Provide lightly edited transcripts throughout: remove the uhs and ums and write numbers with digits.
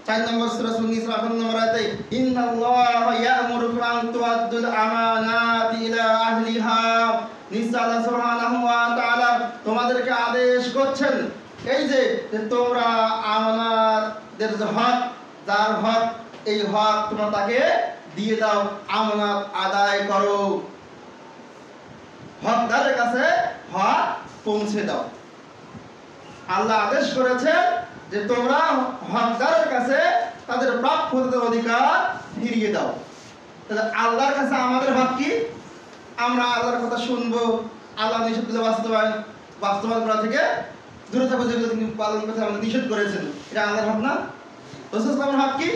4 নম্বর সূরা নিসা 8 নম্বর আয়াতে ইন্নাল্লাহা ইয়া'মুরুকুম আন তু'আদ্দুল আমানাতি ইলা আহলিহা, নিশ্চয় আল্লাহ সুবহানাহু ওয়া তাআলা তোমাদেরকে আদেশ করছেন এই যে তোমরা আমানতের যে হক, যার হক, এই হক তোমরা তাকে দিয়ে দাও, আমানত আদায় করো, হকদারের কাছে হক পৌঁছে দাও। আল্লাহ আদেশ করেছেন যে তোমরা হকদারের কাছে তাদের প্রাপ্য অধিকার ফিরিয়ে দাও। তাহলে আল্লাহর কাছে আমাদের হক কি? আমরা আল্লাহর কথা শুনবো, আল্লাহ নিষেধগুলো বাস্তবায়ন করা থেকে দূরে থাকবো, যেগুলো তিনি পালন করতে আমাদের নিষেধ করেছেন, এটা আল্লাহর হক না? রাসূল সাল্লাল্লাহু আলাইহি ওয়াসাল্লামের হক কি?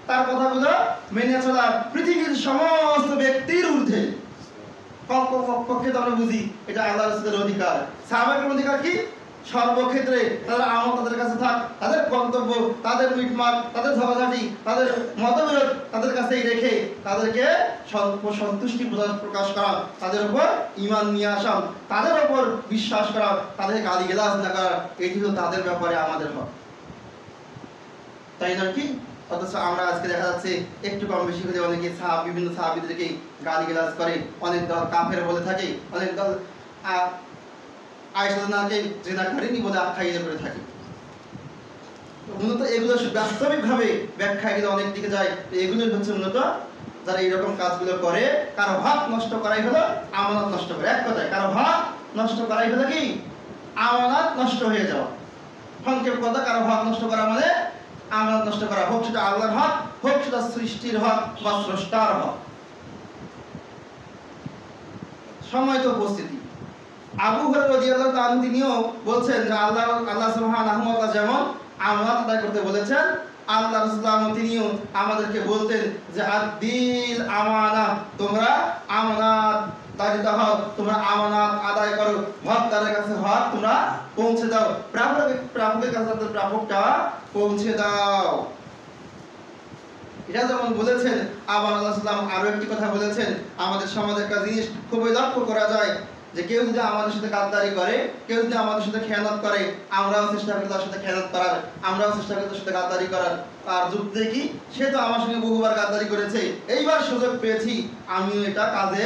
তার কথাগুলো মেনে চলা পৃথিবীর সমস্ত ব্যক্তির ঊর্ধ্বে। পক্ষে তো আমরা বুঝি এটা আল্লাহ রাসূলের অধিকার। সাহাবাদের অধিকার কি? সর্বক্ষেত্রে তাদের আমল তাদের কাছে থাক, তাদের গন্তব্য, তাদের মিটমাট, তাদের ঝগড়াঝাটি, তাদের মতবিরোধ তাদের কাছেই রেখে তাদেরকে সন্তুষ্টি প্রকাশ করা, তাদের উপর ঈমান নিয়ে আসা, তাদের উপর বিশ্বাস করা, তাদের গালিগালাজ না করা, এটি হলো তাদের ব্যাপারে আমাদের হক, তাই নয় কি? অথচ আমরা আজকে দেখা যাচ্ছে একটু কম বেশি করে অনেকে বিভিন্ন সাহাবীদেরকে গালিগালাজ করে, অনেক দল কাফের বলে থাকে, অনেক দল আয়েশা নাকে জিনাকারিনী বলে আখ্যায়িত করে থাকে। মূলত এগুলো বাস্তবিকভাবে ব্যাখ্যা গেলে অনেক দিকে যায়, এগুলোই হচ্ছে মূলত যারা এইরকম কাজগুলো করে, কারো হক নষ্ট করাই হলো আমানত নষ্ট করে। এক কথায় কারো হক নষ্ট করাই হলো কি? আমানত নষ্ট হয়ে যাওয়া। সংক্ষেপ কথা, কারো হক নষ্ট করা মানে আমানত নষ্ট করা, হোক সেটা আল্লাহর হক, হোক সেটা সৃষ্টির হক বা স্রষ্টার হক। সময় তো উপস্থিতি। আবু হুরায়রা রাদিয়াল্লাহু তাআলা তিনিও বলছেন যে আল্লাহ সুবহানাহু ওয়া তাআলা যেমন আমানত আদায় করতে বলেছেন, আল্লাহ রাসূলুল্লাহ তিনিও আমাদেরকে বলতেন যে আদ-দীল আমানা, তোমরা আমানত দায়িত্ব হও, তোমরা আমানত আদায় করো, হকদারের কাছে হক তোমরা পৌঁছে দাও, প্রাপকের কাছে তাদের প্রাপকটা পৌঁছে দাও। এটা যেমন বলেছেন, আবার আল্লাহ সাল্লাম আরো একটি কথা বলেছেন, আমাদের সমাজের একটা জিনিস খুবই লক্ষ্য করা যায় যে কেউ যদি আমাদের সাথে গাদ্দারি করে, কেউ যদি আমাদের সাথে খেয়ানত করে, আমরাও চেষ্টা করি তার সাথে খেয়ানত করার, আমরাও চেষ্টা করি তার সাথে গাদ্দারি করার। আর যুক্তি কি? সে তো আমার সঙ্গে বহুবার গাদ্দারি করেছে, এইবার সুযোগ পেয়েছি, আমিও এটা কাজে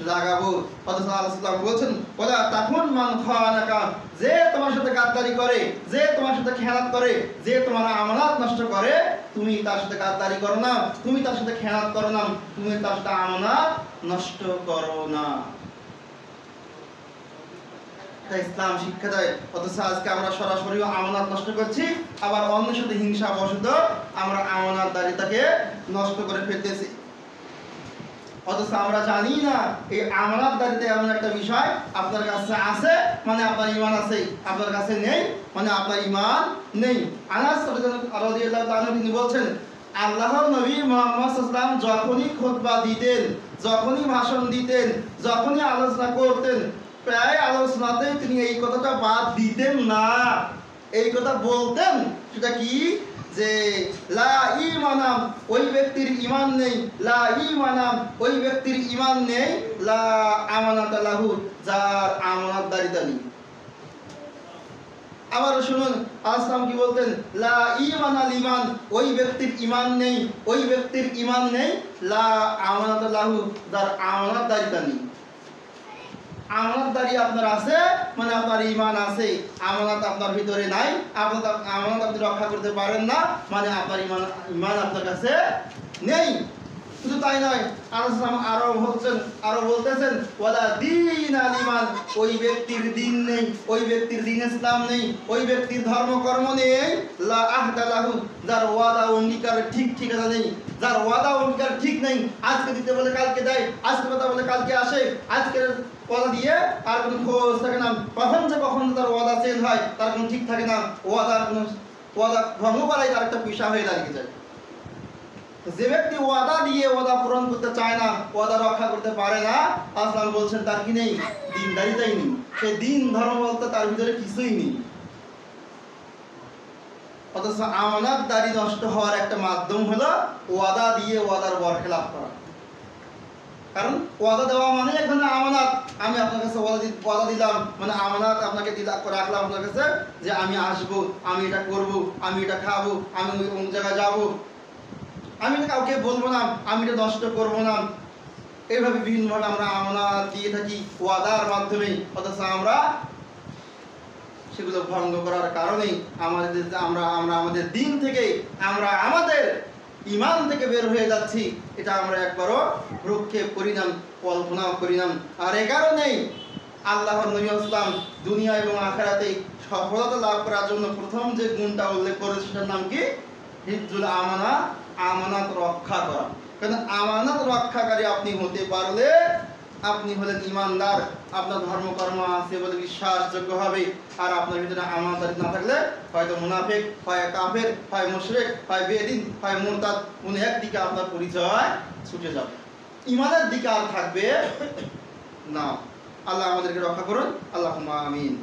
লাগাবো। অথচ আল্লাহ সাল্লাম বলছেন, ওলা তাকুন মান খানাকা, যে তোমার সাথে গাদ্দারি করে, যে তোমার সাথে খেয়ানত করে, যে তোমার আমানত নষ্ট করে, তুমি তার সাথে গাদ্দারি করো না, তুমি তার সাথে খেয়ানত করো না, তুমি তার সাথে আমানত নষ্ট করো না। ইসলাম শিক্ষা দেয়। অথচ আজকে আমরা সরাসরি আমানত নষ্ট করছি, আবার অন্যের সাথে হিংসা বশত আমরা আমানতদারিতাকে নষ্ট করে ফেলতেছি। অথচ আমরা জানি না এই আমানতদারিতা এমন একটা বিষয়, আপনার কাছে আছে মানে আপনার ঈমান আছে, আপনার কাছে নেই মানে আপনার ঈমান নেই। আনাস রাদিয়াল্লাহু তাআলা তিনি বলছেন, আল্লাহর নবী মুহাম্মদ সাল্লাল্লাহু আলাইহি ওয়াসাল্লাম যখনই খুতবা দিতেন, যখনই ভাষণ দিতেন, যখনই আলোচনা করতেন, প্রায় আলোচনাতেই তিনি এই কথাটা বাদ দিতেন না, এই কথা বলতেন। সেটা কি? যে লা ঈমানাম, ওই ব্যক্তির ঈমান নেই, লা ঈমানাম, ওই ব্যক্তির ঈমান নেই, লা আমানাতা লাহু, যার আমানতদারিতা নেই। আবার শুনুন আসলাম কি বলতেন, লা ঈমানাল ঈমান, ওই ব্যক্তির ঈমান নেই, ওই ব্যক্তির ঈমান নেই, লা আমানাতা লাহু, যার আমানতদারিতা নেই। আমানতদারি আপনার আছে মানে আপনার ঈমান আছে, আমানত আপনার ভিতরে নাই, আমানত আপনি রক্ষা করতে পারেন না মানে আপনার ঈমান আপনার কাছে নেই। শুধু তাই নয়, আরো বলতেছেন ওয়ালা দীন আল ঈমান, ওই ব্যক্তির দিন নেই, ওই ব্যক্তির দিন ইসলাম নেই, ওই ব্যক্তির ধর্মকর্ম নেই, লা আহদা লাহু, যার ওয়াদা অঙ্গীকার ঠিক ঠিকানা নেই, যার ওয়াদা অঙ্গীকার ঠিক নেই, আজকে দিতে বলে কালকে দেয়, আজকে কথা বলে কালকে আসে, আজকের ওয়াদা দিয়ে আর কোনো খোঁজ থাকে না, কখন তার ওয়াদা চেঞ্জ হয় তার কোনো ঠিক থাকে না, ওয়াদা ভঙ্গ করাই তার একটা পেশা হয়ে দাঁড়িয়ে যায়। যে ব্যক্তি ওয়াদা দিয়ে ওয়াদা পূরণ করতে চায় না, ওয়াদা রক্ষা করতে পারে না, আসলাম বলছেন তার কি নেই? দিনদারিতাই নেই। সেই দিন ধর্ম বলতে তার ভিতরে কিছুই নেই। অথচ আমানতদারি নষ্ট হওয়ার একটা মাধ্যম হলো ওয়াদা দিয়ে ওয়াদার বরখেলাপ করা। কারণ ওয়াদা দেওয়া মানে এখানে আমানত। আমি আপনার কাছে ওয়াদা দিলাম, মানে আমানত আপনাকে রাখলাম আপনার কাছে, যে আমি আসবো, আমি এটা করব, আমি এটা খাবো, আমি অমুক জায়গায় যাবো, আমি এটা কাউকে বলবো না, আমি এটা নষ্ট করবো না। এইভাবে বিভিন্নভাবে আমরা আমানত দিয়ে থাকি ওয়াদার মাধ্যমে, অথচ আমরা সেগুলো ভঙ্গ করার কারণেই আমরা আমাদের দিন থেকে, আমরা আমাদের ঈমান থেকে বের হয়ে যাচ্ছি। এটা আমরা একবারও ভ্রুক্ষেপ করি না, কল্পনাও করি না। আর এ কারণেই আল্লাহর নবী ইসলাম দুনিয়া এবং আখিরাতে সফলতা লাভ করার জন্য প্রথম যে গুণটা উল্লেখ করেছে সেটার নাম কি? হিফজুল আমানা, আমানত রক্ষা করা। কারণ আমানত রক্ষাকারী আপনি হতে পারলে আপনি হলেন ঈমানদার, আপনার ধর্মকর্ম আছে বলে বিশ্বাসযোগ্য হবে। আর আপনার ভিতরে আমানতদারি না থাকলে হয়তো মুনাফিক, হয় কাফের, হয় মুশরিক, হয় বেদিন, হয় মুরতাদ, কোন একদিকে আপনার পরিচয় ছুটে যাবে, ঈমানের দিকে আর থাকবে না। আল্লাহ আমাদেরকে রক্ষা করুন, আল্লাহুম্মা আমিন।